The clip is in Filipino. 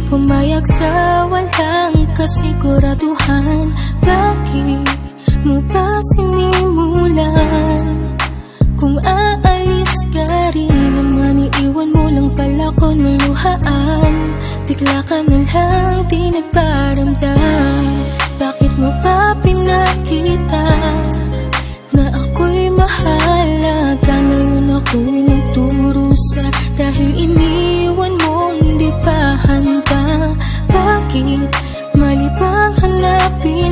pumayag sa walang kasiguraduhan? Bakit mo pa sinimulan? Kung aalis ka rin naman, iiwan mo lang pala ko ng luhaan. Bigla ka na lang di nagparamdam. Bakit mo pa pinakita na ako'y mahalaga? Ngayon ako'y nagturusa dahil iniwan mong di pa handa. Bakit mali bang hanapin